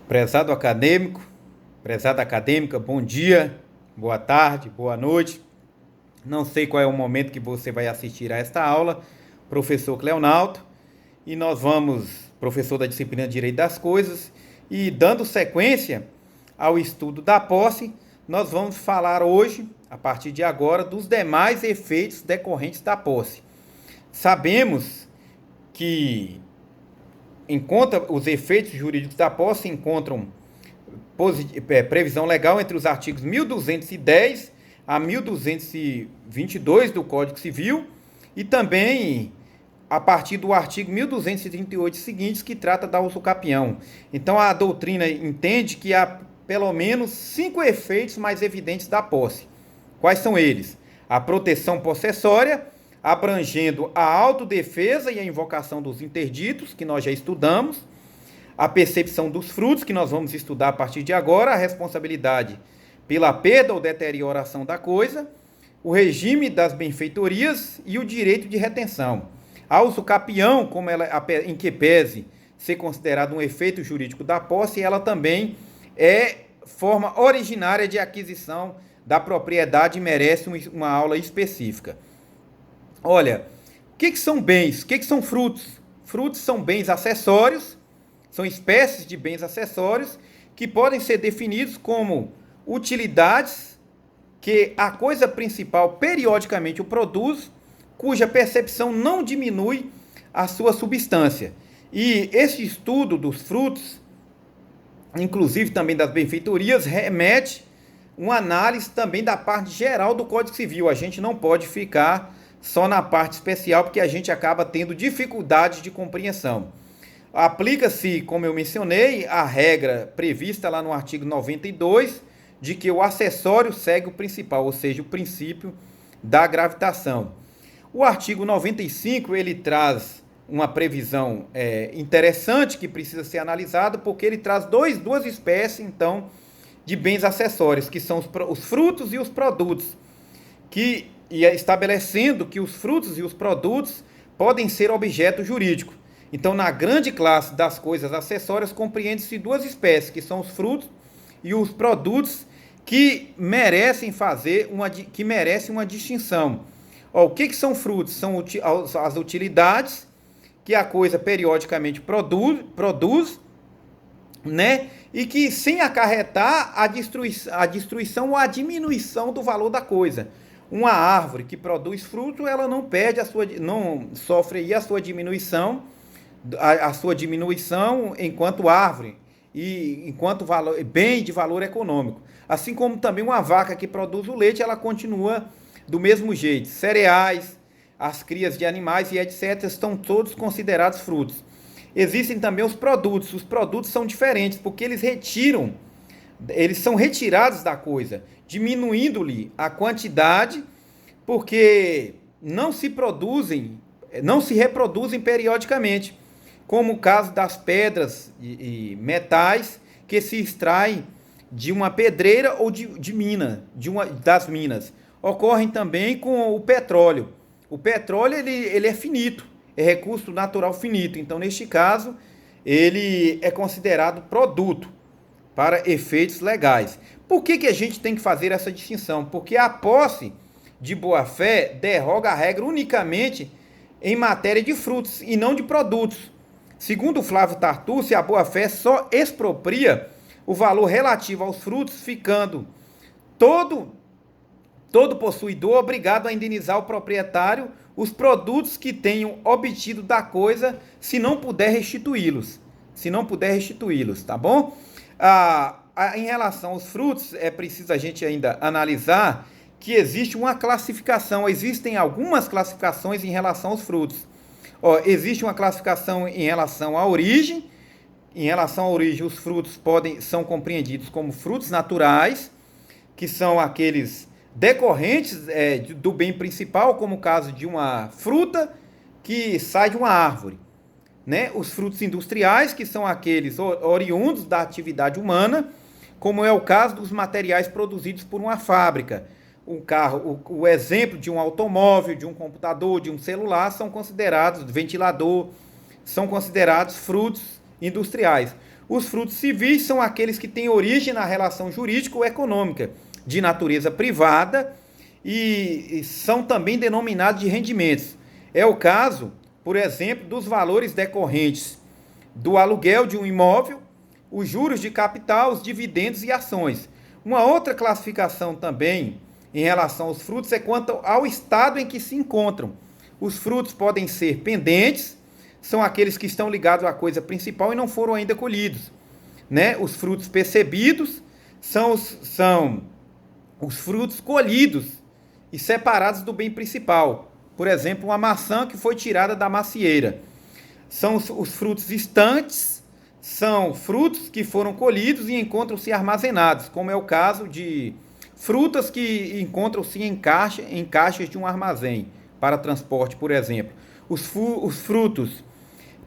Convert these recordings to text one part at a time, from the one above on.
Prezado acadêmico, prezada acadêmica, bom dia, boa tarde, boa noite. Não sei qual é o momento que você vai assistir a esta aula, professor Cleonaldo, e nós vamos, professor da disciplina de Direito das Coisas, e dando sequência ao estudo da posse, nós vamos falar hoje, a partir de agora, dos demais efeitos decorrentes da posse. Sabemos que, enquanto os efeitos jurídicos da posse encontram previsão legal entre os artigos 1210 a 1222 do Código Civil e também a partir do artigo 1238 seguintes, que trata da usucapião. Então, a doutrina entende que há pelo menos 5 efeitos mais evidentes da posse. Quais são eles? A proteção possessória, abrangendo a autodefesa e a invocação dos interditos, que nós já estudamos, a percepção dos frutos, que nós vamos estudar a partir de agora, a responsabilidade pela perda ou deterioração da coisa, o regime das benfeitorias e o direito de retenção. A usucapião, como ela, em que pese ser considerado um efeito jurídico da posse, ela também é forma originária de aquisição da propriedade e merece uma aula específica. Olha, o que são bens? O que são frutos? Frutos são bens acessórios, são espécies de bens acessórios que podem ser definidos como utilidades que a coisa principal periodicamente o produz, cuja percepção não diminui a sua substância. E esse estudo dos frutos, inclusive também das benfeitorias, remete uma análise também da parte geral do Código Civil. A gente não pode ficar só na parte especial, porque a gente acaba tendo dificuldade de compreensão. Aplica-se, como eu mencionei, a regra prevista lá no artigo 92, de que o acessório segue o principal, ou seja, o princípio da gravitação. O artigo 95, ele traz uma previsão interessante que precisa ser analisada, porque ele traz duas espécies, então, de bens acessórios, que são os frutos e os produtos, que estabelecendo que os frutos e os produtos podem ser objeto jurídico. Então, na grande classe das coisas acessórias, compreende-se duas espécies, que são os frutos e os produtos, que merecem uma distinção. O que são frutos? São as utilidades que a coisa periodicamente produz, né? E que sem acarretar a destruição ou a diminuição do valor da coisa. Uma árvore que produz fruto, ela não perde não sofre aí a sua diminuição, enquanto árvore e enquanto bem de valor econômico. Assim como também uma vaca que produz o leite, ela continua do mesmo jeito. Cereais, as crias de animais e etc. estão todos considerados frutos. Existem também os produtos. Os produtos são diferentes, porque eles são retirados da coisa, diminuindo-lhe a quantidade, porque não se reproduzem periodicamente, como o caso das pedras e metais que se extraem de uma pedreira ou das minas. Ocorrem também com o petróleo. O petróleo ele é finito, é recurso natural finito. Então, neste caso, ele é considerado produto para efeitos legais. Por que a gente tem que fazer essa distinção? Porque a posse de boa-fé derroga a regra unicamente em matéria de frutos e não de produtos. Segundo Flávio Tartucci, a boa-fé só expropria o valor relativo aos frutos, ficando todo possuidor obrigado a indenizar o proprietário os produtos que tenham obtido da coisa, se não puder restituí-los. Tá bom? Em relação aos frutos, é preciso a gente ainda analisar que existe uma classificação, existem algumas classificações em relação aos frutos. Existe uma classificação em relação à origem. Em relação à origem, os frutos são compreendidos como frutos naturais, que são aqueles decorrentes do bem principal, como o caso de uma fruta que sai de uma árvore. Né? Os frutos industriais, que são aqueles oriundos da atividade humana, como é o caso dos materiais produzidos por uma fábrica. O carro, o exemplo de um automóvel, de um computador, de um celular, são considerados, ventilador, são considerados frutos industriais. Os frutos civis são aqueles que têm origem na relação jurídica ou econômica de natureza privada e são também denominados de rendimentos. É o caso, por exemplo, dos valores decorrentes do aluguel de um imóvel, os juros de capital, os dividendos e ações. Uma outra classificação também em relação aos frutos é quanto ao estado em que se encontram. Os frutos podem ser pendentes, são aqueles que estão ligados à coisa principal e não foram ainda colhidos, né? Os frutos percebidos são os frutos colhidos e separados do bem principal. Por exemplo, uma maçã que foi tirada da macieira. São os frutos estantes, são frutos que foram colhidos e encontram-se armazenados, como é o caso de frutas que encontram-se em caixas de um armazém para transporte, por exemplo. Os frutos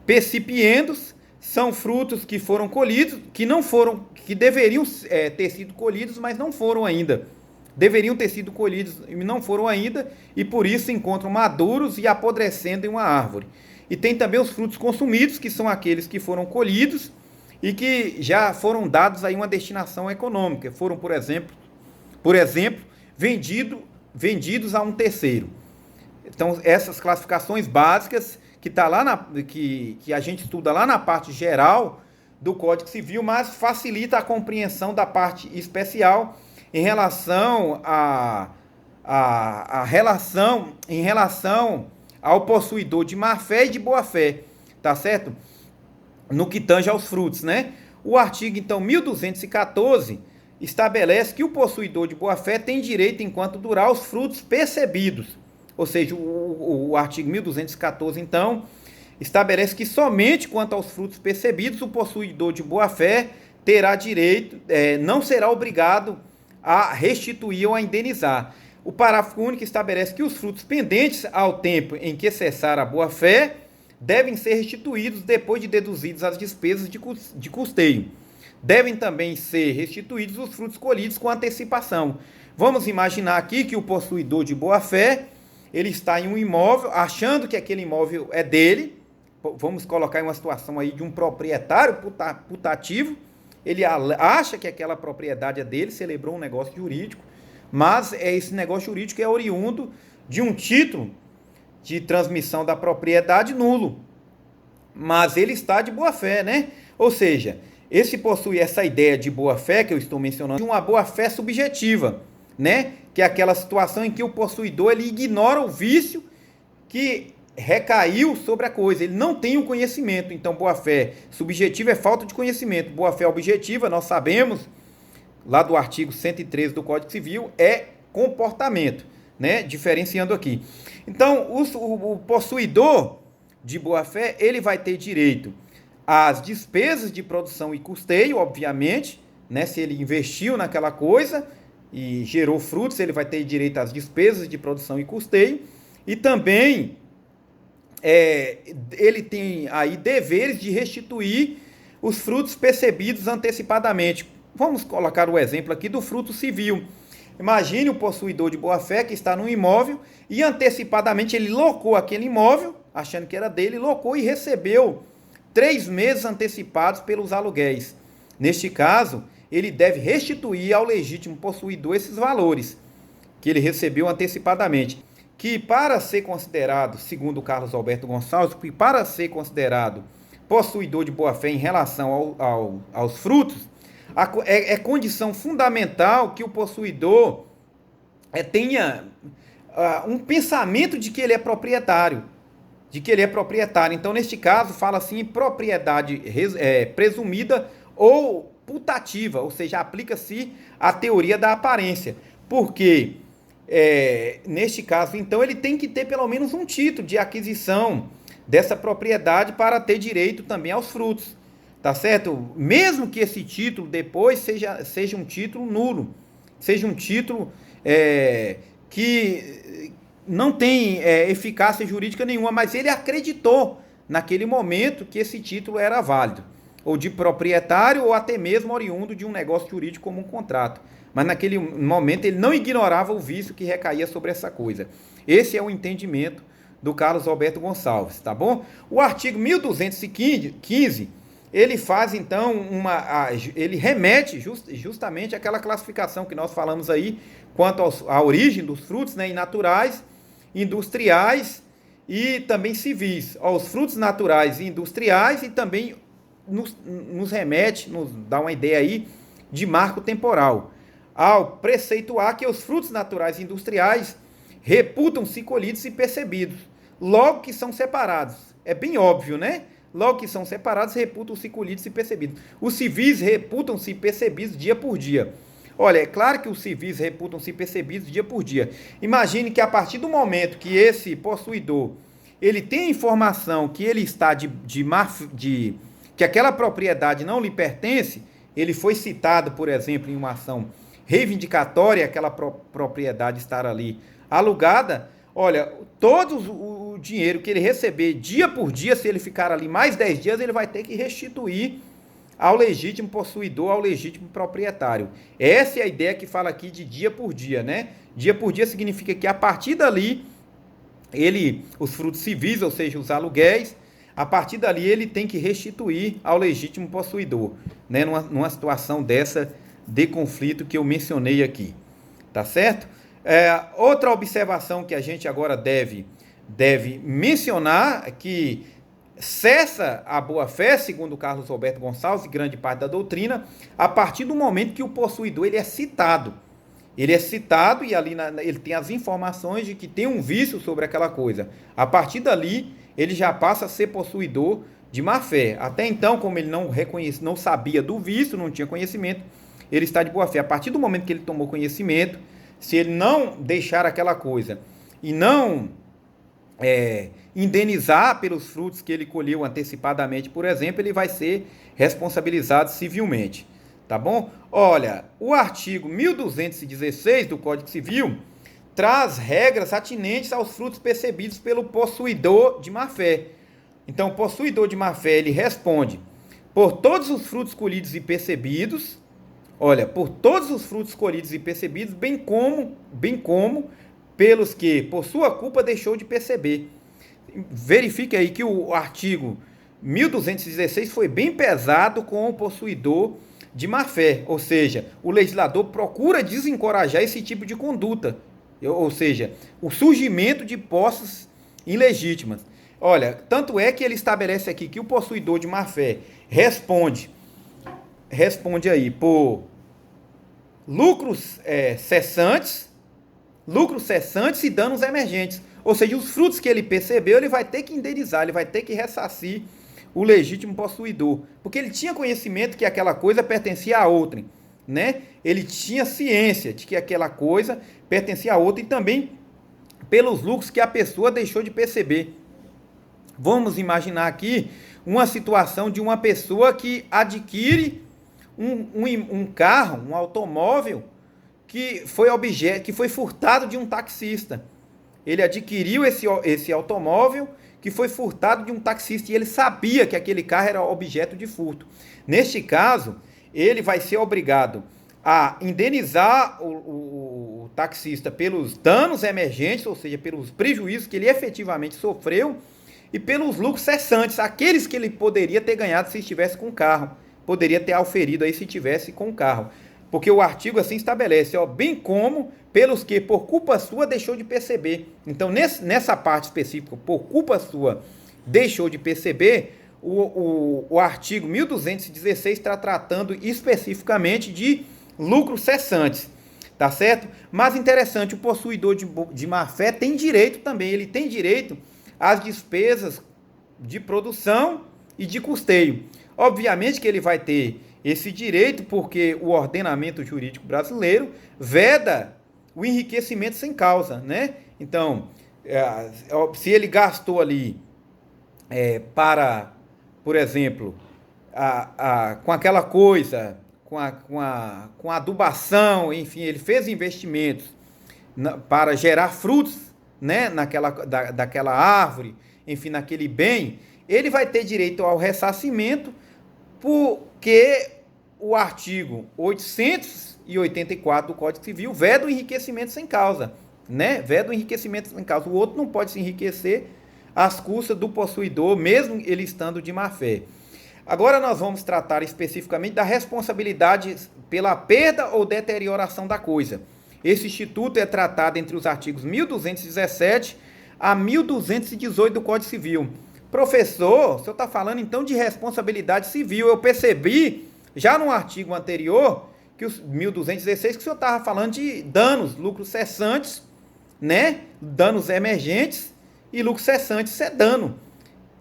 percipiendos são frutos que foram colhidos, que deveriam ter sido colhidos, mas não foram ainda. Deveriam ter sido colhidos e não foram ainda, e por isso se encontram maduros e apodrecendo em uma árvore. E tem também os frutos consumidos, que são aqueles que foram colhidos e que já foram dados aí uma destinação econômica. Foram, por exemplo, vendidos a um terceiro. Então, essas classificações básicas que tá lá que a gente estuda lá na parte geral do Código Civil, mas facilita a compreensão da parte especial em relação ao possuidor de má-fé e de boa-fé, tá certo? No que tange aos frutos, né? O artigo, então, 1214 estabelece que o possuidor de boa-fé tem direito enquanto durar os frutos percebidos. Ou seja, o artigo 1214, então, estabelece que somente quanto aos frutos percebidos, o possuidor de boa-fé terá direito, não será obrigado a restituir ou a indenizar. O parágrafo único estabelece que os frutos pendentes ao tempo em que cessar a boa-fé devem ser restituídos depois de deduzidas as despesas de custeio. Devem também ser restituídos os frutos colhidos com antecipação. Vamos imaginar aqui que o possuidor de boa-fé, ele está em um imóvel, achando que aquele imóvel é dele. Vamos colocar em uma situação aí de um proprietário putativo. Ele acha que aquela propriedade é dele, celebrou um negócio jurídico, mas esse negócio jurídico é oriundo de um título de transmissão da propriedade nulo. Mas ele está de boa-fé, né? Ou seja, esse possui essa ideia de boa-fé que eu estou mencionando, de uma boa-fé subjetiva, né? Que é aquela situação em que o possuidor ele ignora o vício que recaiu sobre a coisa, ele não tem o conhecimento. Então, boa-fé subjetiva é falta de conhecimento. Boa-fé objetiva, nós sabemos, lá do artigo 113 do Código Civil, é comportamento, né? Diferenciando aqui. Então, o possuidor de boa-fé, ele vai ter direito às despesas de produção e custeio, obviamente, né? Se ele investiu naquela coisa e gerou frutos, ele vai ter direito às despesas de produção e custeio, e também ele tem aí deveres de restituir os frutos percebidos antecipadamente. Vamos colocar o exemplo aqui do fruto civil. Imagine o possuidor de boa-fé que está num imóvel e antecipadamente ele locou aquele imóvel, achando que era dele, locou e recebeu 3 meses antecipados pelos aluguéis. Neste caso, ele deve restituir ao legítimo possuidor esses valores que ele recebeu antecipadamente. Que para ser considerado, segundo Carlos Alberto Gonçalves, que para ser considerado possuidor de boa-fé em relação aos frutos, é condição fundamental que o possuidor tenha um pensamento de que ele é proprietário. Então, neste caso, fala assim, propriedade presumida ou putativa, ou seja, aplica-se a teoria da aparência. Porque, neste caso, então, ele tem que ter pelo menos um título de aquisição dessa propriedade para ter direito também aos frutos. Tá certo? Mesmo que esse título depois seja um título nulo, seja um título que não tem eficácia jurídica nenhuma, mas ele acreditou naquele momento que esse título era válido, ou de proprietário, ou até mesmo oriundo de um negócio jurídico como um contrato. Mas naquele momento ele não ignorava o vício que recaía sobre essa coisa. Esse é o entendimento do Carlos Alberto Gonçalves, tá bom? O artigo 1215 ele faz então ele remete justamente àquela classificação que nós falamos aí quanto à origem dos frutos, né, naturais, industriais e também civis. Os frutos naturais e industriais, e também nos remete, nos dá uma ideia aí de marco temporal, ao preceituar que os frutos naturais e industriais reputam-se colhidos e percebidos, logo que são separados. É bem óbvio, né? Logo que são separados, reputam-se colhidos e percebidos. Os civis reputam-se percebidos dia por dia. Olha, é claro que os civis reputam-se percebidos dia por dia. Imagine que a partir do momento que esse possuidor ele tem a informação que ele está que aquela propriedade não lhe pertence, ele foi citado, por exemplo, em uma ação reivindicatória, aquela propriedade estar ali alugada. Olha, todo o dinheiro que ele receber dia por dia, se ele ficar ali mais 10 dias, ele vai ter que restituir ao legítimo possuidor, ao legítimo proprietário. Essa é a ideia que fala aqui de dia por dia, né? Dia por dia significa que a partir dali, os frutos civis, ou seja, os aluguéis, a partir dali ele tem que restituir ao legítimo possuidor, né? Numa situação dessa de conflito que eu mencionei aqui. Tá certo? Outra observação que a gente agora deve mencionar é que cessa a boa-fé, segundo Carlos Roberto Gonçalves e grande parte da doutrina, a partir do momento que o possuidor ele é citado. Ele é citado e ali ele tem as informações de que tem um vício sobre aquela coisa. A partir dali, ele já passa a ser possuidor de má-fé. Até então, como ele não sabia do vício, não tinha conhecimento, ele está de boa-fé. A partir do momento que ele tomou conhecimento, se ele não deixar aquela coisa e não indenizar pelos frutos que ele colheu antecipadamente, por exemplo, ele vai ser responsabilizado civilmente. Tá bom? Olha, o artigo 1216 do Código Civil traz regras atinentes aos frutos percebidos pelo possuidor de má-fé. Então, o possuidor de má-fé, ele responde por todos os frutos colhidos e percebidos. Olha, por todos os frutos colhidos e percebidos, bem como pelos que, por sua culpa, deixou de perceber. Verifique aí que o artigo 1216 foi bem pesado com o possuidor de má-fé, ou seja, o legislador procura desencorajar esse tipo de conduta, ou seja, o surgimento de posses ilegítimas. Olha, tanto é que ele estabelece aqui que o possuidor de má-fé responde aí por lucros cessantes e danos emergentes. Ou seja, os frutos que ele percebeu, ele vai ter que indenizar, ele vai ter que ressarcir o legítimo possuidor, porque ele tinha conhecimento que aquela coisa pertencia a outrem, né? Ele tinha ciência de que aquela coisa pertencia a outrem, e também pelos lucros que a pessoa deixou de perceber. Vamos imaginar aqui uma situação de uma pessoa que adquire um carro, um automóvel que foi furtado de um taxista. Ele adquiriu esse automóvel que foi furtado de um taxista e ele sabia que aquele carro era objeto de furto. Neste caso, ele vai ser obrigado a indenizar o taxista pelos danos emergentes, ou seja, pelos prejuízos que ele efetivamente sofreu, e pelos lucros cessantes, aqueles que ele poderia ter ganhado se estivesse com o carro, poderia ter auferido aí se estivesse com o carro. Porque o artigo assim estabelece, bem como pelos que por culpa sua deixou de perceber. Então, nessa parte específica, por culpa sua deixou de perceber, o artigo 1216 está tratando especificamente de lucros cessantes, tá certo? Mas interessante, o possuidor de má-fé tem direito também, ele tem direito às despesas de produção e de custeio. Obviamente que ele vai ter esse direito porque o ordenamento jurídico brasileiro veda o enriquecimento sem causa, né? Então, se ele gastou ali para, por exemplo, com aquela coisa, com a adubação, enfim, ele fez investimentos para gerar frutos, né, daquela árvore, enfim, naquele bem, ele vai ter direito ao ressarcimento, porque o artigo 884 do Código Civil veda o enriquecimento sem causa, né? Veda o enriquecimento sem causa. O outro não pode se enriquecer às custas do possuidor, mesmo ele estando de má-fé. Agora nós vamos tratar especificamente da responsabilidade pela perda ou deterioração da coisa. Esse instituto é tratado entre os artigos 1217 a 1218 do Código Civil. Professor, o senhor está falando então de responsabilidade civil. Eu percebi já no artigo anterior, que os 1216, que o senhor estava falando de danos, lucros cessantes, né? Danos emergentes e lucros cessantes, isso é dano.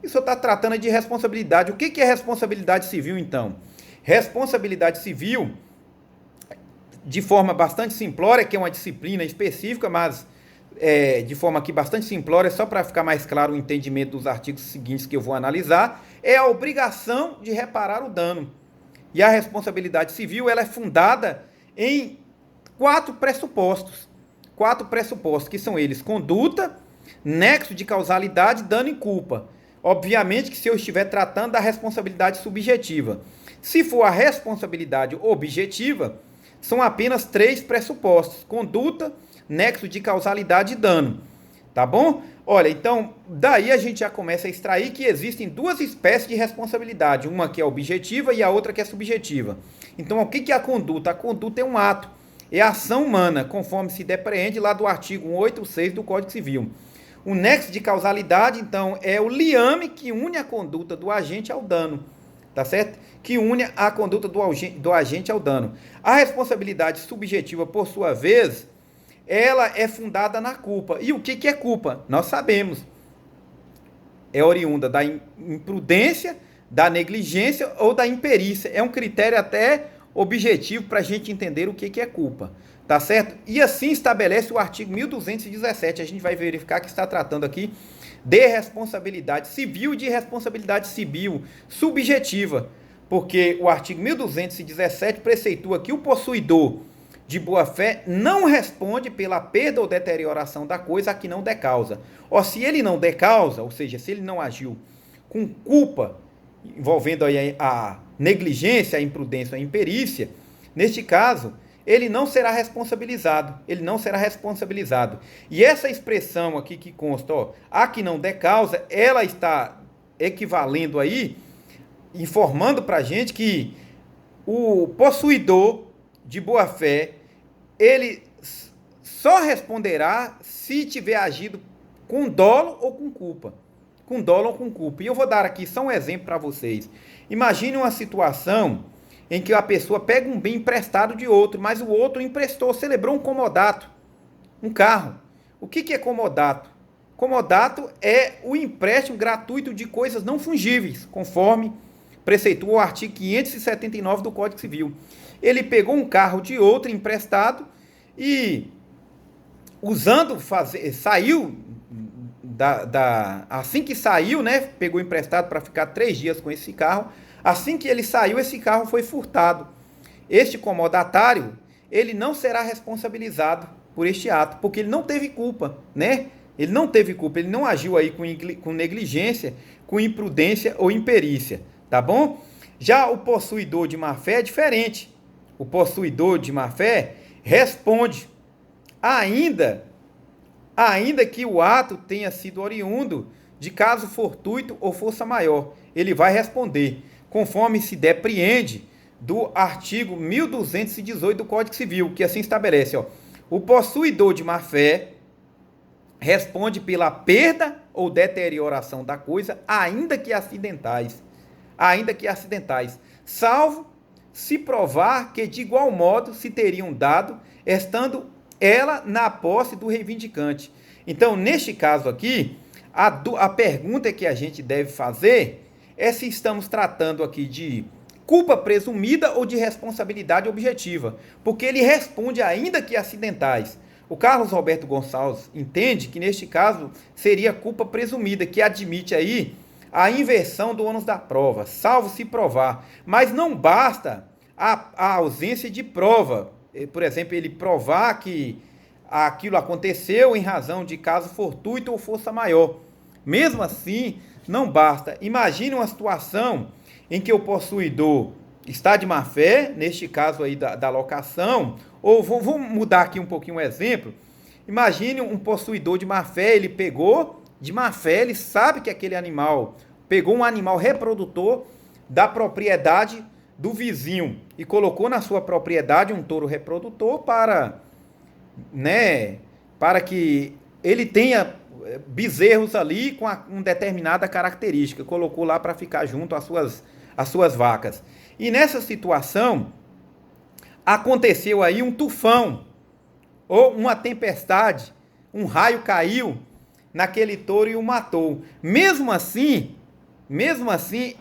E o senhor está tratando de responsabilidade. O que é responsabilidade civil, então? Responsabilidade civil, de forma bastante simplória, que é uma disciplina específica, mas de forma aqui bastante simplória, só para ficar mais claro o entendimento dos artigos seguintes que eu vou analisar, é a obrigação de reparar o dano. E a responsabilidade civil, ela é fundada em quatro pressupostos, que são eles: conduta, nexo de causalidade, dano e culpa. Obviamente que se eu estiver tratando da responsabilidade subjetiva. Se for a responsabilidade objetiva, são apenas 3 pressupostos: conduta, nexo de causalidade e dano. Tá bom? Olha, então, daí a gente já começa a extrair que existem duas espécies de responsabilidade. Uma que é objetiva e a outra que é subjetiva. Então, o que é a conduta? A conduta é um ato, é a ação humana, conforme se depreende lá do artigo 186 do Código Civil. O nexo de causalidade, então, é o liame que une a conduta do agente ao dano. Tá certo? Que une a conduta do agente ao dano. A responsabilidade subjetiva, por sua vez, ela é fundada na culpa. E o que é culpa? Nós sabemos. É oriunda da imprudência, da negligência ou da imperícia. É um critério até objetivo para a gente entender o que é culpa. Tá certo? E assim estabelece o artigo 1217. A gente vai verificar que está tratando aqui de responsabilidade civil e de responsabilidade civil subjetiva. Porque o artigo 1217 preceitua que o possuidor de boa-fé não responde pela perda ou deterioração da coisa a que não dê causa. Ou se ele não der causa, ou seja, se ele não agiu com culpa, envolvendo aí a negligência, a imprudência, a imperícia, neste caso, ele não será responsabilizado. E essa expressão aqui que consta, a que não der causa, ela está equivalendo aí, informando para a gente que o possuidor de boa-fé, ele só responderá se tiver agido com dolo ou com culpa. E eu vou dar aqui só um exemplo para vocês. Imagine uma situação em que a pessoa pega um bem emprestado de outro, mas o outro emprestou, celebrou um comodato, um carro. O que é comodato? Comodato é o empréstimo gratuito de coisas não fungíveis, conforme preceitua o artigo 579 do Código Civil. Ele pegou um carro de outro emprestado e, saiu assim que saiu, né? Pegou emprestado para ficar 3 dias com esse carro. Assim que ele saiu, esse carro foi furtado. Este comodatário, ele não será responsabilizado por este ato, porque ele não teve culpa, né? Ele não agiu aí com negligência, com imprudência ou imperícia, tá bom? Já o possuidor de má-fé é diferente. O possuidor de má-fé responde, ainda que o ato tenha sido oriundo de caso fortuito ou força maior. Ele vai responder, conforme se depreende do artigo 1218 do Código Civil, que assim estabelece, o possuidor de má-fé responde pela perda ou deterioração da coisa, ainda que acidentais, salvo se provar que de igual modo se teriam dado, estando ela na posse do reivindicante. Então, neste caso aqui, a pergunta que a gente deve fazer é se estamos tratando aqui de culpa presumida ou de responsabilidade objetiva, porque ele responde ainda que acidentais. O Carlos Roberto Gonçalves entende que neste caso seria culpa presumida, que admite aí a inversão do ônus da prova, salvo se provar. Mas não basta a ausência de prova. Por exemplo, ele provar que aquilo aconteceu em razão de caso fortuito ou força maior. Mesmo assim, não basta. Imagine uma situação em que o possuidor está de má-fé, neste caso aí da locação, ou vou mudar aqui um pouquinho o exemplo. Imagine um possuidor de má-fé, ele pegou de má-fé, ele sabe que aquele animal, pegou um animal reprodutor, da propriedade do vizinho e colocou na sua propriedade um touro reprodutor para, né, para que ele tenha bezerros ali com uma determinada característica, colocou lá para ficar junto às suas vacas. E nessa situação, aconteceu aí um tufão, ou uma tempestade, um raio caiu naquele touro e o matou. Mesmo assim,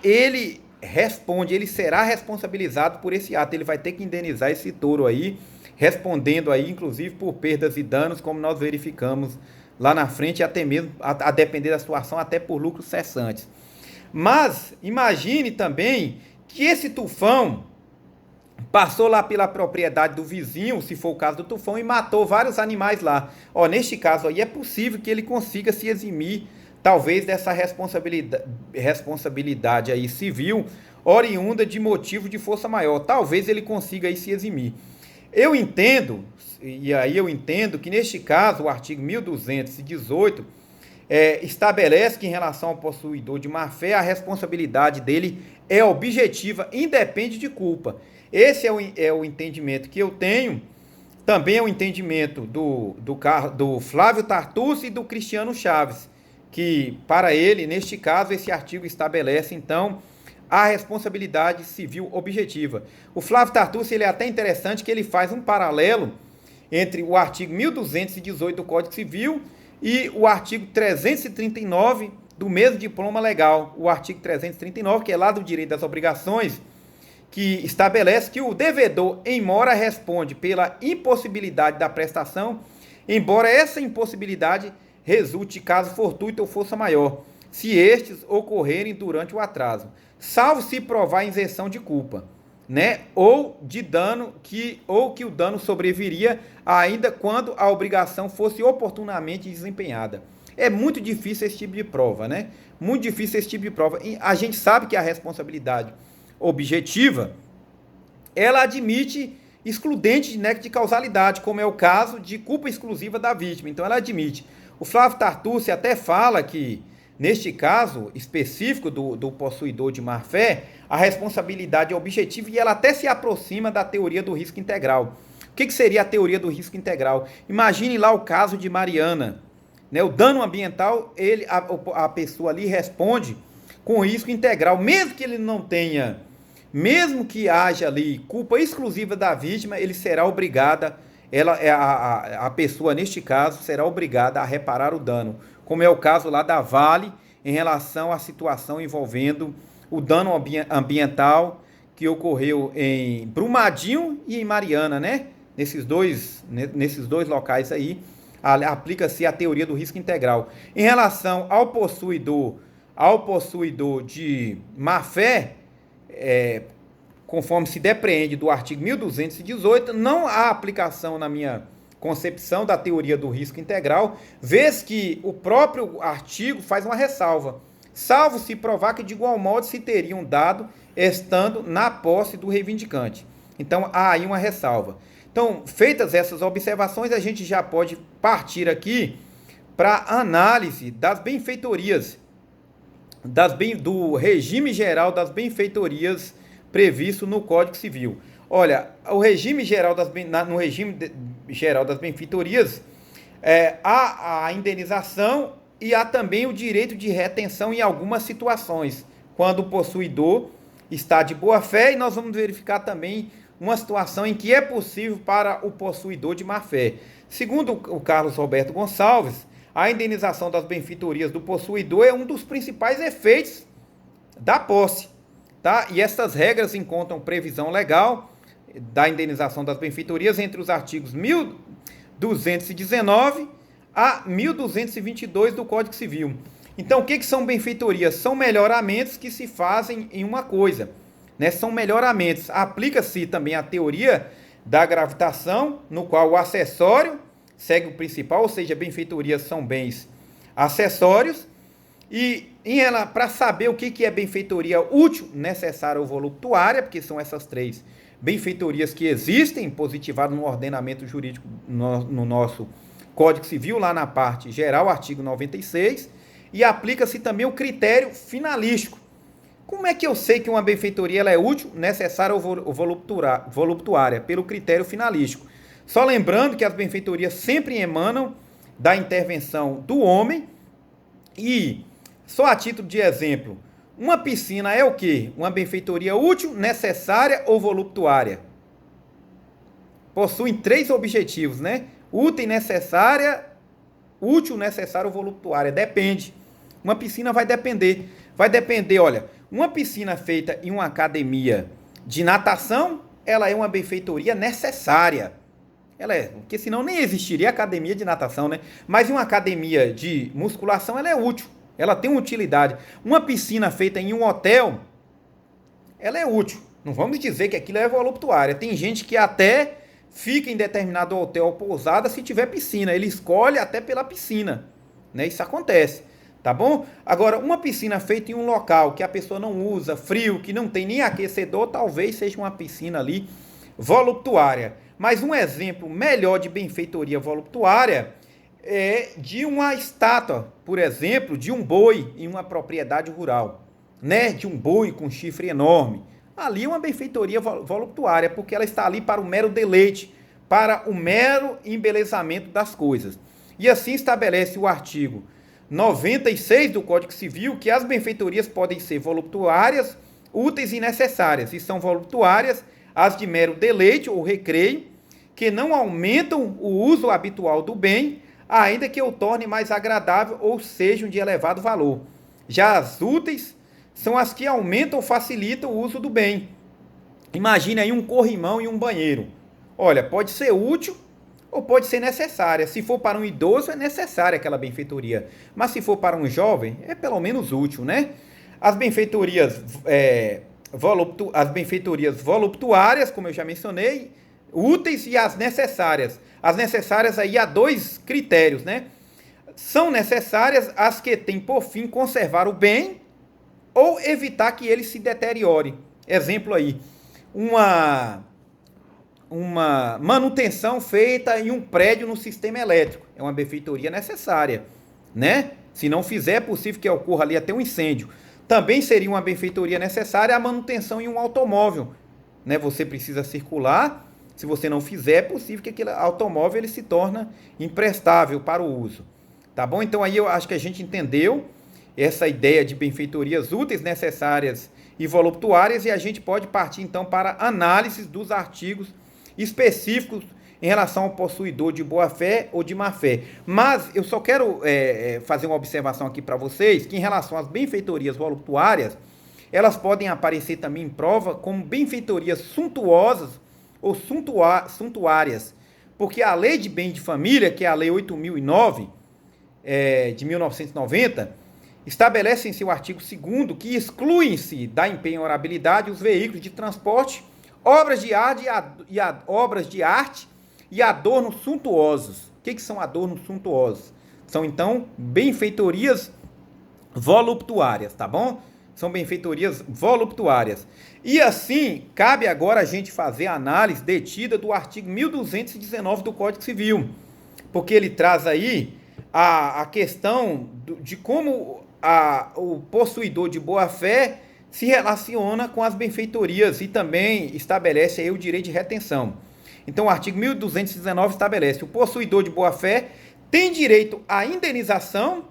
ele responde, ele será responsabilizado por esse ato, ele vai ter que indenizar esse touro aí, respondendo aí, inclusive, por perdas e danos, como nós verificamos lá na frente, e até mesmo, a depender da situação, até por lucros cessantes. Mas, imagine também que esse tufão passou lá pela propriedade do vizinho, se for o caso do tufão, e matou vários animais lá. Ó, neste caso aí, é possível que ele consiga se eximir, talvez, dessa responsabilidade aí civil, oriunda de motivo de força maior. Talvez ele consiga aí se eximir. Eu entendo, e aí eu entendo que neste caso, o artigo 1218 estabelece que em relação ao possuidor de má-fé, a responsabilidade dele é objetiva, independe de culpa. Esse é o entendimento que eu tenho, também é o entendimento do Flávio Tartucci e do Cristiano Chaves, que para ele, neste caso, esse artigo estabelece, então, a responsabilidade civil objetiva. O Flávio Tartucci, ele é até interessante que ele faz um paralelo entre o artigo 1218 do Código Civil e o artigo 339 do mesmo diploma legal, o artigo 339, que é lá do direito das obrigações, que estabelece que o devedor em mora responde pela impossibilidade da prestação, embora essa impossibilidade resulte de caso fortuito ou força maior, se estes ocorrerem durante o atraso, salvo se provar isenção de culpa, né? Ou de dano que o dano sobreviria ainda quando a obrigação fosse oportunamente desempenhada. É muito difícil esse tipo de prova, né? Muito difícil esse tipo de prova. E a gente sabe que a responsabilidade objetiva, ela admite excludente de nexo de causalidade, como é o caso de culpa exclusiva da vítima. Então ela admite. O Flávio Tartucci até fala que, neste caso específico do possuidor de má-fé, a responsabilidade é objetiva e ela até se aproxima da teoria do risco integral. O que seria a teoria do risco integral? Imagine lá o caso de Mariana, né? O dano ambiental, a pessoa ali responde com risco integral, mesmo que ele não tenha, mesmo que haja ali culpa exclusiva da vítima, ele será obrigada, a pessoa neste caso será obrigada a reparar o dano, como é o caso lá da Vale em relação à situação envolvendo o dano ambiental que ocorreu em Brumadinho e em Mariana, né? Nesses dois locais aí, aplica-se a teoria do risco integral. Em relação ao possuidor de má-fé, conforme se depreende do artigo 1218, não há aplicação, na minha concepção, da teoria do risco integral, vez que o próprio artigo faz uma ressalva, salvo se provar que de igual modo se teria um dado estando na posse do reivindicante. Então há aí uma ressalva. Então, feitas essas observações, a gente já pode partir aqui para a análise das benfeitorias, do regime geral das benfeitorias previsto no Código Civil. Olha, o regime geral no regime geral das benfeitorias, há a indenização e há também o direito de retenção em algumas situações, quando o possuidor está de boa fé, e nós vamos verificar também uma situação em que é possível para o possuidor de má fé. Segundo o Carlos Roberto Gonçalves, a indenização das benfeitorias do possuidor é um dos principais efeitos da posse, tá? E essas regras encontram previsão legal da indenização das benfeitorias entre os artigos 1219 a 1222 do Código Civil. Então, o que são benfeitorias? São melhoramentos que se fazem em uma coisa, né? São melhoramentos. Aplica-se também a teoria da gravitação, no qual o acessório segue o principal, ou seja, benfeitorias são bens acessórios. E para saber o que é benfeitoria útil, necessária ou voluptuária, porque são essas três benfeitorias que existem, positivadas no ordenamento jurídico no nosso Código Civil, lá na parte geral, artigo 96, e aplica-se também o critério finalístico, Como é que eu sei que uma benfeitoria ela é útil, necessária ou voluptuária? Pelo critério finalístico. Só lembrando que as benfeitorias sempre emanam da intervenção do homem e, só a título de exemplo, uma piscina é o quê? Uma benfeitoria útil, necessária ou voluptuária? Possuem 3 objetivos, né? Útil e necessária, útil, necessária ou voluptuária. Depende. Uma piscina vai depender. Vai depender, olha, uma piscina feita em uma academia de natação, ela é uma benfeitoria necessária. Ela é, porque senão nem existiria academia de natação, né? Mas em uma academia de musculação, ela é útil. Ela tem uma utilidade. Uma piscina feita em um hotel, ela é útil. Não vamos dizer que aquilo é voluptuária. Tem gente que até fica em determinado hotel ou pousada se tiver piscina. Ele escolhe até pela piscina, né? Isso acontece, tá bom? Agora, uma piscina feita em um local que a pessoa não usa, frio, que não tem nem aquecedor, talvez seja uma piscina ali voluptuária. Mas um exemplo melhor de benfeitoria voluptuária é de uma estátua, por exemplo, de um boi em uma propriedade rural, né? De um boi com chifre enorme. Ali é uma benfeitoria voluptuária, porque ela está ali para o mero deleite, para o mero embelezamento das coisas. E assim estabelece o artigo 96 do Código Civil que as benfeitorias podem ser voluptuárias, úteis e necessárias, e são voluptuárias as de mero deleite ou recreio, que não aumentam o uso habitual do bem, ainda que o torne mais agradável ou sejam de elevado valor. Já as úteis são as que aumentam ou facilitam o uso do bem. Imagine aí um corrimão e um banheiro. Olha, pode ser útil ou pode ser necessária. Se for para um idoso, é necessária aquela benfeitoria. Mas se for para um jovem, é pelo menos útil, né? As benfeitorias, as benfeitorias voluptuárias, como eu já mencionei, úteis e as necessárias. As necessárias aí há 2 critérios, né? São necessárias as que têm por fim conservar o bem ou evitar que ele se deteriore. Exemplo aí, uma manutenção feita em um prédio no sistema elétrico. É uma benfeitoria necessária, né? Se não fizer, é possível que ocorra ali até um incêndio. Também seria uma benfeitoria necessária a manutenção em um automóvel, né? Você precisa circular. Se você não fizer, é possível que aquele automóvel ele se torne imprestável para o uso. Tá bom? Então aí eu acho que a gente entendeu essa ideia de benfeitorias úteis, necessárias e voluptuárias, e a gente pode partir então para análise dos artigos específicos em relação ao possuidor de boa-fé ou de má-fé. Mas eu só quero fazer uma observação aqui para vocês, que em relação às benfeitorias voluptuárias, elas podem aparecer também em prova como benfeitorias suntuosas ou suntuárias, porque a Lei de Bem de Família, que é a Lei 8.009, de 1990, estabelece em seu artigo 2º que excluem-se da empenhorabilidade os veículos de transporte, obras de arte e adornos suntuosos. O que são adornos suntuosos? São, então, benfeitorias voluptuárias, tá bom? São benfeitorias voluptuárias. E assim, cabe agora a gente fazer a análise detida do artigo 1219 do Código Civil, porque ele traz aí a questão de como o possuidor de boa-fé se relaciona com as benfeitorias e também estabelece aí o direito de retenção. Então, o artigo 1219 estabelece: o possuidor de boa-fé tem direito à indenização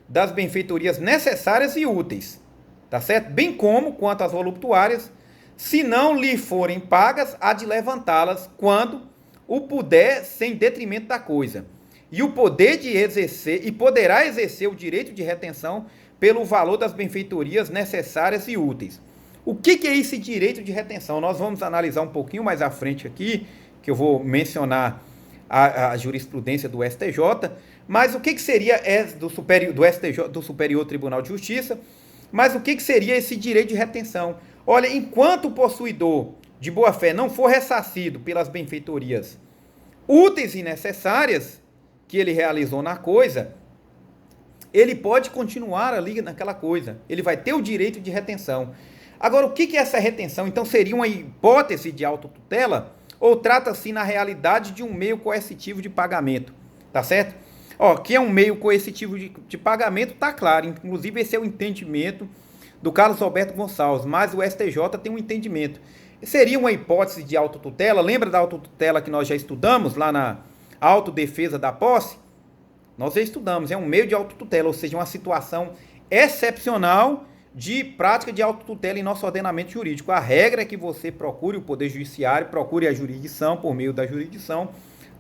das benfeitorias necessárias e úteis, tá certo? Bem como, quanto às voluptuárias, se não lhe forem pagas, há de levantá-las quando o puder, sem detrimento da coisa. E o poder de exercer, e poderá exercer o direito de retenção pelo valor das benfeitorias necessárias e úteis. O que é esse direito de retenção? Nós vamos analisar um pouquinho mais à frente aqui, que eu vou mencionar a jurisprudência do STJ, mas o que seria do Superior Tribunal de Justiça, mas o que seria esse direito de retenção? Olha, enquanto o possuidor de boa-fé não for ressarcido pelas benfeitorias úteis e necessárias que ele realizou na coisa, ele pode continuar ali naquela coisa. Ele vai ter o direito de retenção. Agora, o que é essa retenção? Então, seria uma hipótese de autotutela ou trata-se, na realidade, de um meio coercitivo de pagamento? Tá certo? Ó, que é um meio coercitivo de pagamento, tá claro. Inclusive, esse é o entendimento do Carlos Alberto Gonçalves, mas o STJ tem um entendimento. Seria uma hipótese de autotutela? Lembra da autotutela que nós já estudamos lá na autodefesa da posse? Nós já estudamos, é um meio de autotutela, ou seja, uma situação excepcional de prática de autotutela em nosso ordenamento jurídico. A regra é que você procure o Poder Judiciário, procure a jurisdição, por meio da jurisdição,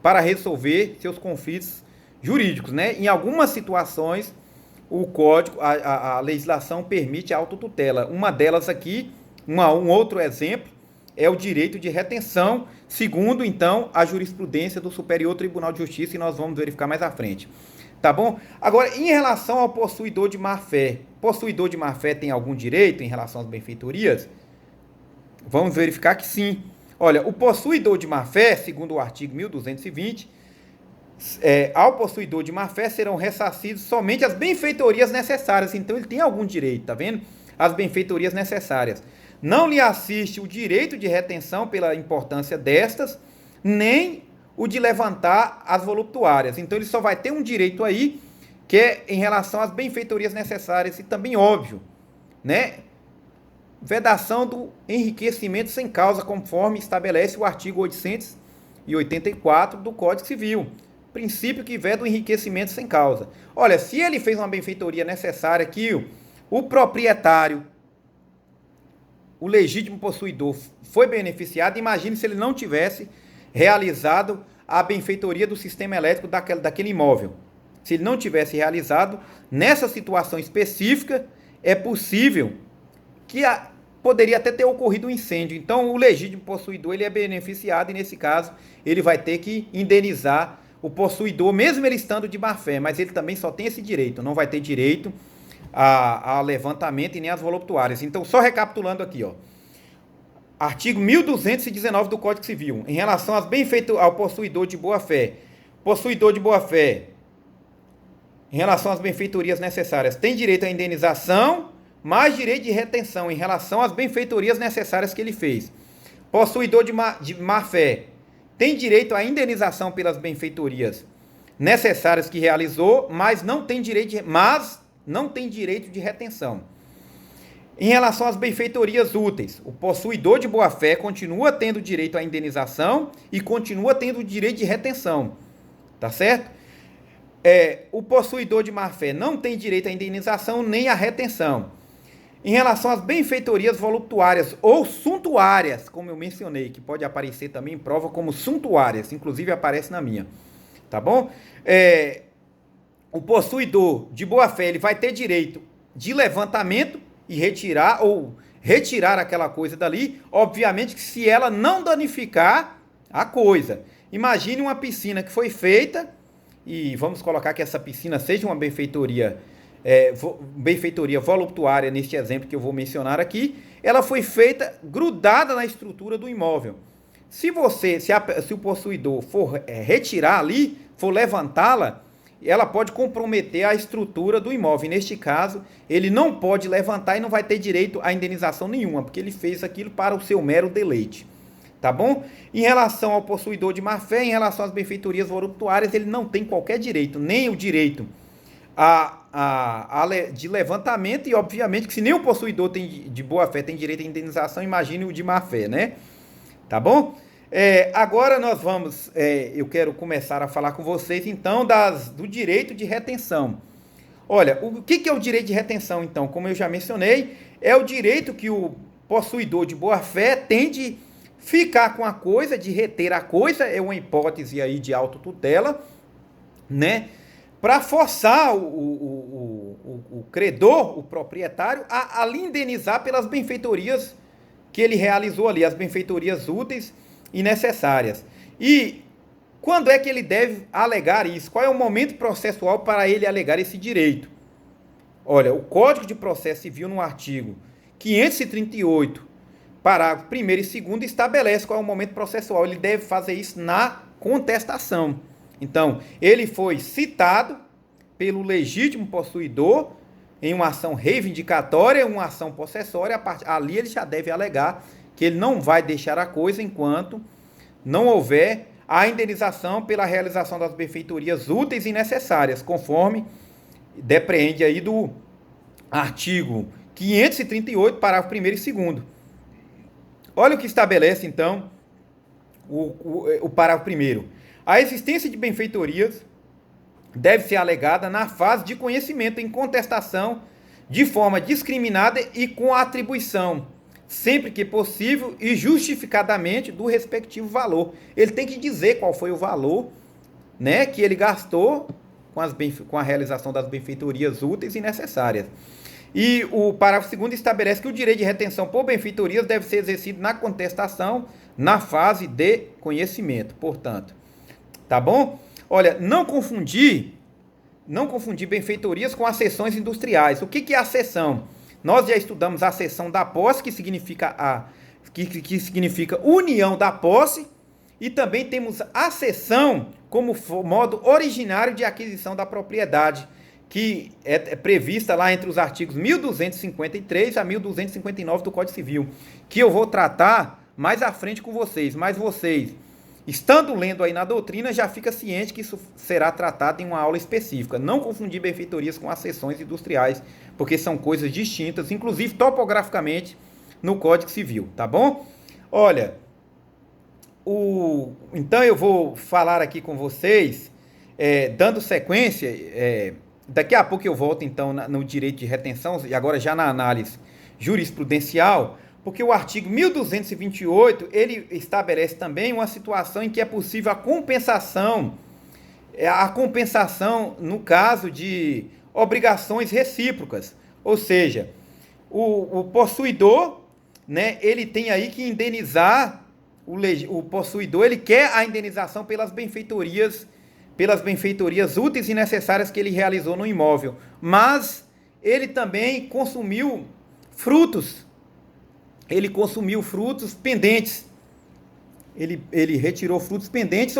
para resolver seus conflitos jurídicos, né? Em algumas situações, o código, a legislação permite a autotutela. Uma delas aqui, um outro exemplo, é o direito de retenção, segundo, então, a jurisprudência do Superior Tribunal de Justiça, e nós vamos verificar mais à frente. Tá bom? Agora, em relação ao possuidor de má-fé, possuidor de má-fé tem algum direito em relação às benfeitorias? Vamos verificar que sim. Olha, o possuidor de má-fé, segundo o artigo 1220, ao possuidor de má-fé serão ressarcidos somente as benfeitorias necessárias. Então, ele tem algum direito, tá vendo? As benfeitorias necessárias. Não lhe assiste o direito de retenção pela importância destas, nem o de levantar as voluptuárias. Então, ele só vai ter um direito aí, que é em relação às benfeitorias necessárias. E também, óbvio, né? Vedação do enriquecimento sem causa, conforme estabelece o artigo 884 do Código Civil. Princípio que veda o enriquecimento sem causa. Olha, se ele fez uma benfeitoria necessária que o proprietário, o legítimo possuidor, foi beneficiado, imagine se ele não tivesse realizado a benfeitoria do sistema elétrico daquele imóvel. Se ele não tivesse realizado, nessa situação específica, é possível que poderia até ter ocorrido um incêndio. Então, o legítimo possuidor ele é beneficiado e, nesse caso, ele vai ter que indenizar o possuidor, mesmo ele estando de má-fé, mas ele também só tem esse direito, não vai ter direito a levantamento e nem as voluptuárias. Então, só recapitulando aqui, ó. Artigo 1219 do Código Civil, em relação ao possuidor de boa-fé. Possuidor de boa-fé, em relação às benfeitorias necessárias, tem direito à indenização, mais direito de retenção em relação às benfeitorias necessárias que ele fez. Possuidor de má-fé tem direito à indenização pelas benfeitorias necessárias que realizou, mas não tem direito de retenção. Em relação às benfeitorias úteis, o possuidor de boa-fé continua tendo direito à indenização e continua tendo direito de retenção. Tá certo? O possuidor de má-fé não tem direito à indenização nem à retenção. Em relação às benfeitorias voluptuárias ou suntuárias, como eu mencionei, que pode aparecer também em prova como suntuárias, inclusive aparece na minha. Tá bom? O possuidor de boa-fé ele vai ter direito de levantamento e retirar aquela coisa dali, obviamente que se ela não danificar a coisa. Imagine uma piscina que foi feita, e vamos colocar que essa piscina seja uma benfeitoria voluptuária, neste exemplo que eu vou mencionar aqui, ela foi feita grudada na estrutura do imóvel. Se o possuidor for retirar ali, for levantá-la, ela pode comprometer a estrutura do imóvel. E neste caso, ele não pode levantar e não vai ter direito a indenização nenhuma, porque ele fez aquilo para o seu mero deleite. Tá bom? Em relação ao possuidor de má-fé, em relação às benfeitorias voluptuárias, ele não tem qualquer direito, nem o direito de levantamento, e obviamente que se nem o possuidor de boa-fé tem direito à indenização, imagine o de má-fé, né? Tá bom? Agora nós vamos, eu quero começar a falar com vocês, então, do direito de retenção. Olha, o que é o direito de retenção, então? Como eu já mencionei, é o direito que o possuidor de boa-fé tem de ficar com a coisa, de reter a coisa, é uma hipótese aí de autotutela, né? Para forçar o credor, o proprietário, a lhe indenizar pelas benfeitorias que ele realizou ali, as benfeitorias úteis e necessárias. E quando é que ele deve alegar isso? Qual é o momento processual para ele alegar esse direito? Olha, o Código de Processo Civil, no artigo 538, parágrafo 1º e 2º, estabelece qual é o momento processual. Ele deve fazer isso na contestação. Então, ele foi citado pelo legítimo possuidor em uma ação reivindicatória, uma ação possessória, ali ele já deve alegar que ele não vai deixar a coisa enquanto não houver a indenização pela realização das benfeitorias úteis e necessárias, conforme depreende aí do artigo 538, parágrafo 1º e 2º. Olha o que estabelece, então, o parágrafo 1º. A existência de benfeitorias deve ser alegada na fase de conhecimento em contestação de forma discriminada e com atribuição, sempre que possível e justificadamente do respectivo valor. Ele tem que dizer qual foi o valor, né, que ele gastou com a realização das benfeitorias úteis e necessárias. E o parágrafo 2º estabelece que o direito de retenção por benfeitorias deve ser exercido na contestação na fase de conhecimento, portanto. Tá bom? Olha, não confundir benfeitorias com acessões industriais. O que é a acessão? Nós já estudamos a acessão da posse, que significa que significa união da posse, e também temos a cessão como modo originário de aquisição da propriedade, que é prevista lá entre os artigos 1253 a 1259 do Código Civil, que eu vou tratar mais à frente com vocês, mas vocês, estando lendo aí na doutrina, já fica ciente que isso será tratado em uma aula específica. Não confundir benfeitorias com acessões industriais, porque são coisas distintas, inclusive topograficamente, no Código Civil, tá bom? Olha, então eu vou falar aqui com vocês, dando sequência, daqui a pouco eu volto então no direito de retenção, e agora já na análise jurisprudencial, porque o artigo 1228, ele estabelece também uma situação em que é possível a compensação no caso de obrigações recíprocas, ou seja, o possuidor, né, ele tem aí que indenizar, o possuidor, ele quer a indenização pelas benfeitorias úteis e necessárias que ele realizou no imóvel, mas ele também consumiu frutos pendentes, ele retirou frutos pendentes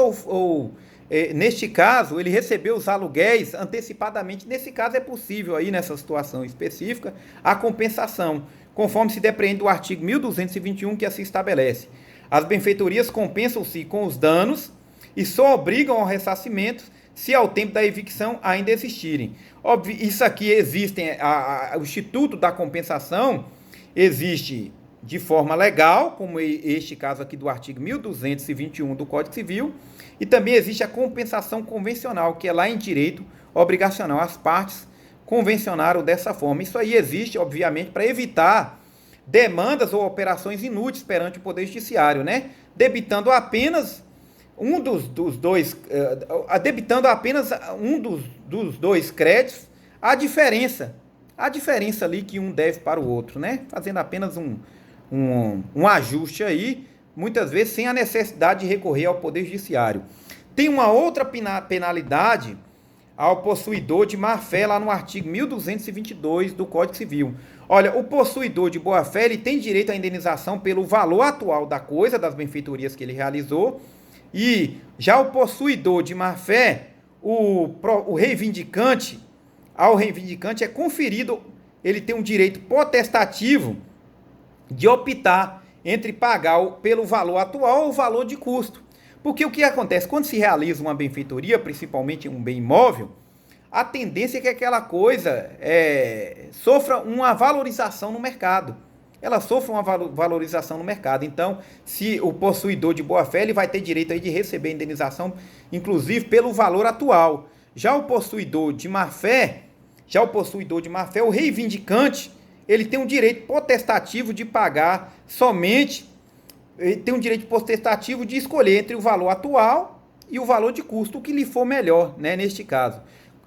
neste caso, ele recebeu os aluguéis antecipadamente. Nesse caso é possível aí, nessa situação específica, a compensação, conforme se depreende do artigo 1221, que assim estabelece. As benfeitorias compensam-se com os danos e só obrigam ao ressarcimento se ao tempo da evicção ainda existirem. Óbvio, isso aqui existe, o Instituto da Compensação existe de forma legal, como este caso aqui do artigo 1221 do Código Civil, e também existe a compensação convencional, que é lá em direito obrigacional. As partes convencionaram dessa forma. Isso aí existe, obviamente, para evitar demandas ou operações inúteis perante o Poder Judiciário, né? Debitando apenas um dos dois créditos, a diferença ali que um deve para o outro, né? Fazendo apenas um ajuste aí, muitas vezes sem a necessidade de recorrer ao Poder Judiciário. Tem uma outra penalidade ao possuidor de má-fé lá no artigo 1222 do Código Civil. Olha, o possuidor de boa-fé, ele tem direito à indenização pelo valor atual da coisa, das benfeitorias que ele realizou, e já o possuidor de má-fé, ao reivindicante é conferido, ele tem um direito potestativo de optar entre pagar pelo valor atual ou o valor de custo. Porque o que acontece? Quando se realiza uma benfeitoria, principalmente um bem imóvel, a tendência é que aquela coisa sofra uma valorização no mercado. Ela sofre uma valorização no mercado. Então, se o possuidor de boa-fé, ele vai ter direito aí de receber indenização, inclusive pelo valor atual. Já o possuidor de má-fé, o reivindicante, ele tem um direito potestativo de pagar somente, ele tem um direito potestativo de escolher entre o valor atual e o valor de custo, o que lhe for melhor, né, neste caso.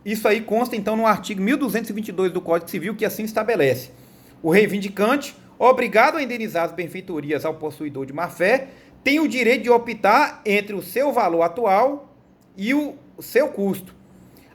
Isso aí consta, então, no artigo 1222 do Código Civil, que assim estabelece. O reivindicante, obrigado a indenizar as benfeitorias ao possuidor de má-fé, tem o direito de optar entre o seu valor atual e o seu custo.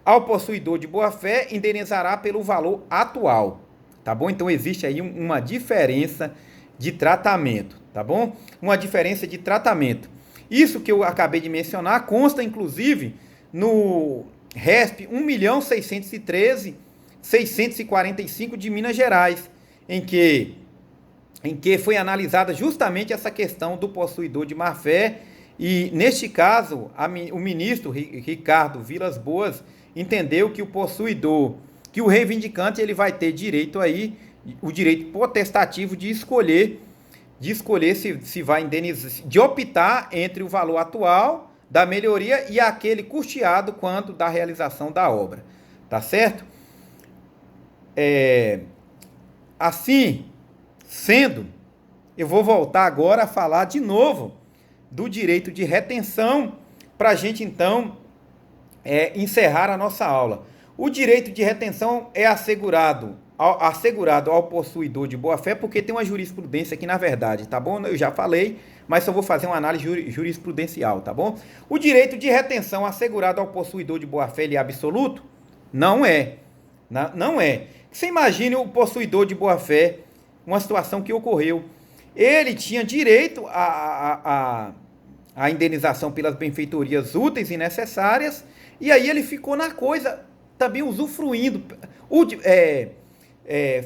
Ao possuidor de boa-fé, indenizará pelo valor atual. Tá bom? Então, existe aí uma diferença de tratamento, tá bom? Uma diferença de tratamento. Isso que eu acabei de mencionar consta, inclusive, no RESP 1.613.645 de Minas Gerais, em que foi analisada justamente essa questão do possuidor de má-fé, e, neste caso, o ministro Ricardo Vilas Boas entendeu que o reivindicante, ele vai ter direito aí o direito potestativo de escolher se vai indenizar, de optar entre o valor atual da melhoria e aquele custeado quanto da realização da obra, tá certo? Assim sendo, eu vou voltar agora a falar de novo do direito de retenção para a gente então encerrar a nossa aula. O direito de retenção é assegurado ao possuidor de boa-fé, porque tem uma jurisprudência aqui na verdade, tá bom? Eu já falei, mas só vou fazer uma análise jurisprudencial, tá bom? O direito de retenção assegurado ao possuidor de boa-fé, ele é absoluto? Não é. Não é. Você imagine o possuidor de boa-fé, uma situação que ocorreu. Ele tinha direito à indenização pelas benfeitorias úteis e necessárias, e aí ele ficou na coisa, também usufruindo,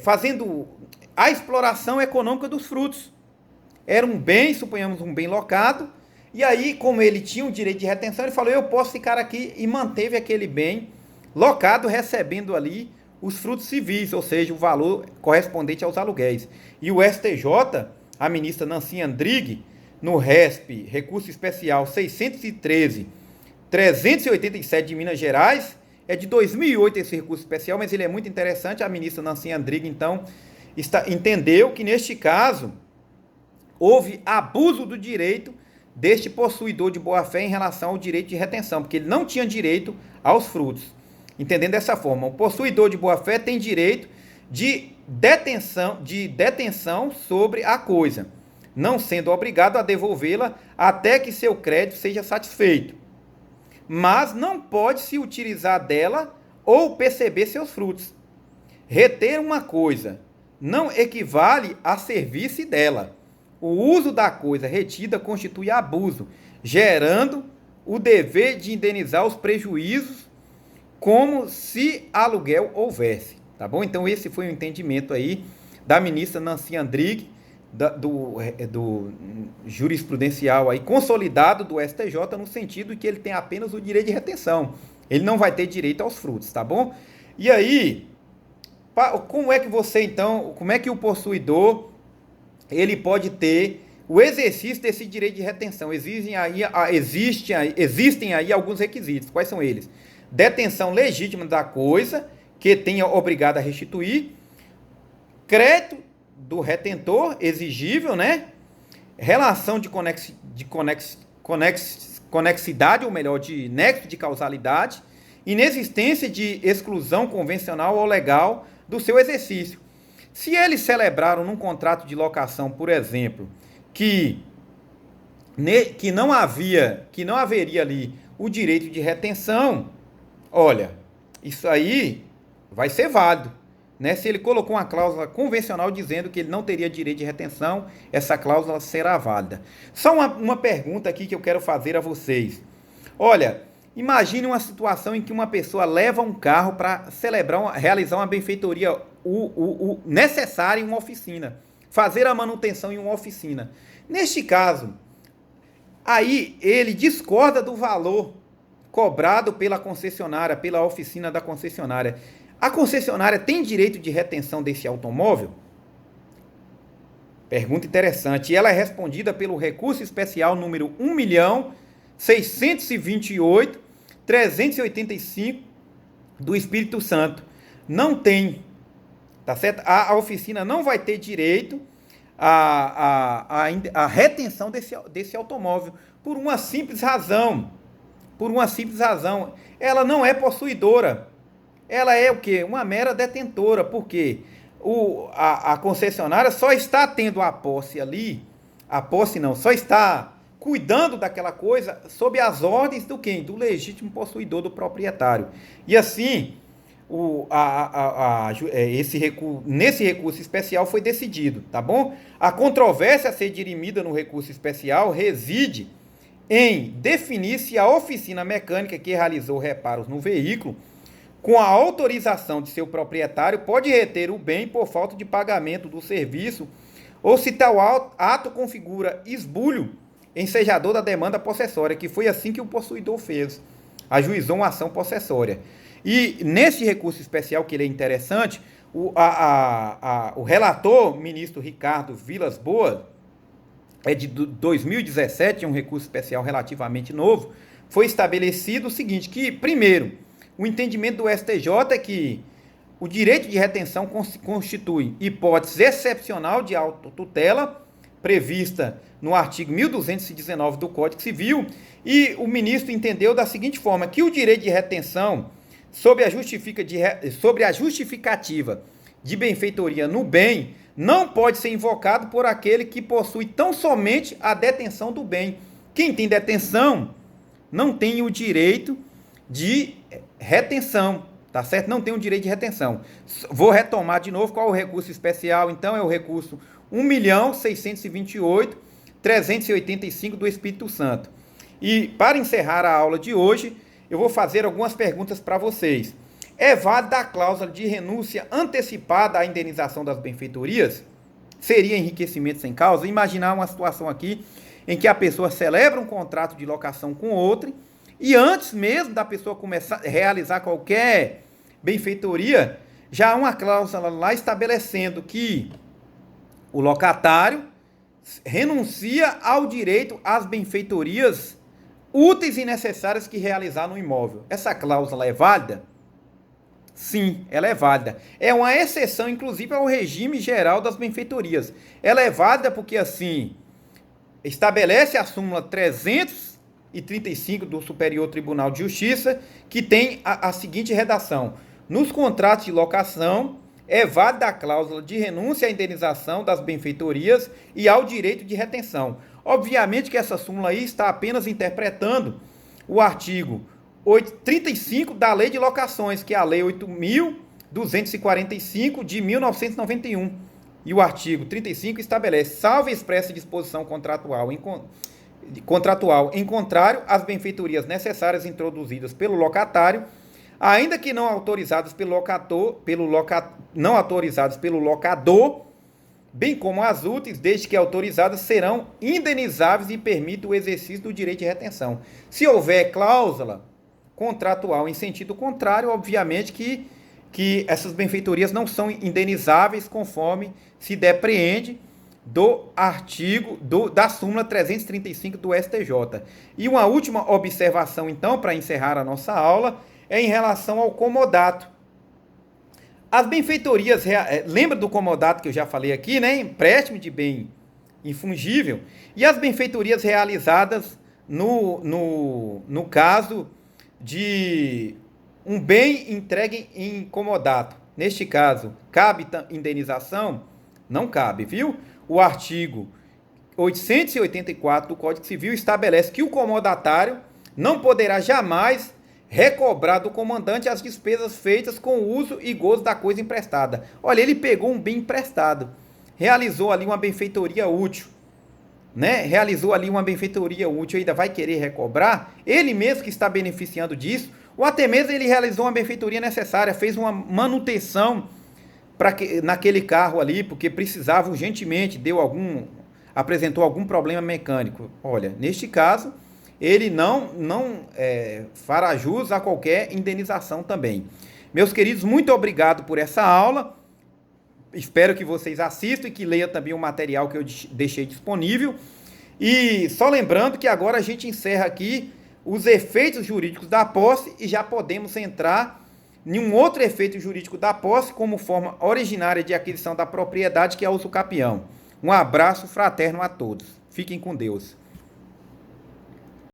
fazendo a exploração econômica dos frutos. Era um bem, suponhamos um bem locado, e aí, como ele tinha um direito de retenção, ele falou, eu posso ficar aqui, e manteve aquele bem locado, recebendo ali os frutos civis, ou seja, o valor correspondente aos aluguéis. E o STJ, a ministra Nancy Andrighi, no RESP, Recurso Especial 613-387 de Minas Gerais, é de 2008 esse recurso especial, mas ele é muito interessante. A ministra Nancy Andrighi, então, entendeu que, neste caso, houve abuso do direito deste possuidor de boa-fé em relação ao direito de retenção, porque ele não tinha direito aos frutos. Entendendo dessa forma, o possuidor de boa-fé tem direito de detenção sobre a coisa, não sendo obrigado a devolvê-la até que seu crédito seja satisfeito, mas não pode se utilizar dela ou perceber seus frutos. Reter uma coisa não equivale a servir-se dela. O uso da coisa retida constitui abuso, gerando o dever de indenizar os prejuízos como se aluguel houvesse, tá bom? Então esse foi o entendimento aí da ministra Nancy Andrighi, do jurisprudencial aí consolidado do STJ, no sentido que ele tem apenas o direito de retenção, ele não vai ter direito aos frutos, tá bom? E aí, como é que você então, como é que o possuidor ele pode ter o exercício desse direito de retenção? Existem aí alguns requisitos. Quais são eles? Detenção legítima da coisa, que tenha obrigado a restituir, crédito do retentor exigível, né? Relação de conexidade, ou melhor, de nexo de causalidade, inexistência de exclusão convencional ou legal do seu exercício. Se eles celebraram num contrato de locação, por exemplo, que não haveria ali o direito de retenção, olha, isso aí vai ser válido, né? Se ele colocou uma cláusula convencional dizendo que ele não teria direito de retenção, essa cláusula será válida. Só uma pergunta aqui que eu quero fazer a vocês. Olha, imagine uma situação em que uma pessoa leva um carro para realizar uma benfeitoria necessária em uma oficina, fazer a manutenção em uma oficina. Neste caso, aí ele discorda do valor cobrado pela concessionária, pela oficina da concessionária. A concessionária tem direito de retenção desse automóvel? Pergunta interessante. E ela é respondida pelo recurso especial número 1.628.385 do Espírito Santo. Não tem, tá certo? A oficina não vai ter direito à retenção desse automóvel por uma simples razão. Ela não é possuidora. Ela é o quê? Uma mera detentora. Por quê? A concessionária só está tendo a posse ali, só está cuidando daquela coisa sob as ordens do quem? Do legítimo possuidor, do proprietário. E assim, nesse recurso especial foi decidido, tá bom? A controvérsia a ser dirimida no recurso especial reside em definir se a oficina mecânica que realizou reparos no veículo, com a autorização de seu proprietário, pode reter o bem por falta de pagamento do serviço, ou se tal ato configura esbulho ensejador da demanda possessória, que foi assim que o possuidor fez, ajuizou uma ação possessória. E nesse recurso especial, que ele é interessante, O relator, ministro Ricardo Vilas Boas, é de 2017, é um recurso especial relativamente novo, foi estabelecido o seguinte, que, primeiro, o entendimento do STJ é que o direito de retenção constitui hipótese excepcional de autotutela, prevista no artigo 1219 do Código Civil, e o ministro entendeu da seguinte forma, que o direito de retenção, sobre a justificativa de benfeitoria no bem, não pode ser invocado por aquele que possui tão somente a detenção do bem. Quem tem detenção não tem o direito de retenção, tá certo? Não tem o direito de retenção. Vou retomar de novo qual é o recurso especial, então é o recurso 1.628.385 do Espírito Santo. E para encerrar a aula de hoje, eu vou fazer algumas perguntas para vocês. É válida a cláusula de renúncia antecipada à indenização das benfeitorias? Seria enriquecimento sem causa? Imaginar uma situação aqui em que a pessoa celebra um contrato de locação com outra e antes mesmo da pessoa começar a realizar qualquer benfeitoria, já há uma cláusula lá estabelecendo que o locatário renuncia ao direito às benfeitorias úteis e necessárias que realizar no imóvel. Essa cláusula é válida? Sim, ela é válida. É uma exceção, inclusive, ao regime geral das benfeitorias. Ela é válida porque, assim, estabelece a súmula 335 do Superior Tribunal de Justiça, que tem a seguinte redação. Nos contratos de locação, é válida a cláusula de renúncia à indenização das benfeitorias e ao direito de retenção. Obviamente que essa súmula aí está apenas interpretando o artigo 35 da Lei de Locações, que é a Lei 8.245 de 1991. E o artigo 35 estabelece, salvo expressa disposição contratual em contrário às benfeitorias necessárias introduzidas pelo locatário, ainda que não autorizadas não autorizadas pelo locador, bem como as úteis, desde que autorizadas, serão indenizáveis e permitem o exercício do direito de retenção. Se houver cláusula contratual em sentido contrário, obviamente que essas benfeitorias não são indenizáveis conforme se depreende do artigo da súmula 335 do STJ. E uma última observação, então, para encerrar a nossa aula, é em relação ao comodato. As benfeitorias, lembra do comodato que eu já falei aqui, né? Empréstimo de bem infungível. E as benfeitorias realizadas no caso de um bem entregue em comodato. Neste caso, cabe indenização? Não cabe, viu? O artigo 884 do Código Civil estabelece que o comodatário não poderá jamais recobrar do comandante as despesas feitas com o uso e gozo da coisa emprestada. Olha, ele pegou um bem emprestado, realizou ali uma benfeitoria útil, né? Realizou ali uma benfeitoria útil, ainda vai querer recobrar? Ele mesmo que está beneficiando disso, ou até mesmo ele realizou uma benfeitoria necessária, fez uma manutenção naquele carro ali, porque precisava urgentemente, apresentou algum problema mecânico. Olha, neste caso, ele não fará jus a qualquer indenização também. Meus queridos, muito obrigado por essa aula. Espero que vocês assistam e que leiam também o material que eu deixei disponível. E só lembrando que agora a gente encerra aqui os efeitos jurídicos da posse e já podemos entrar em um outro efeito jurídico da posse como forma originária de aquisição da propriedade, que é o usucapião. Um abraço fraterno a todos. Fiquem com Deus.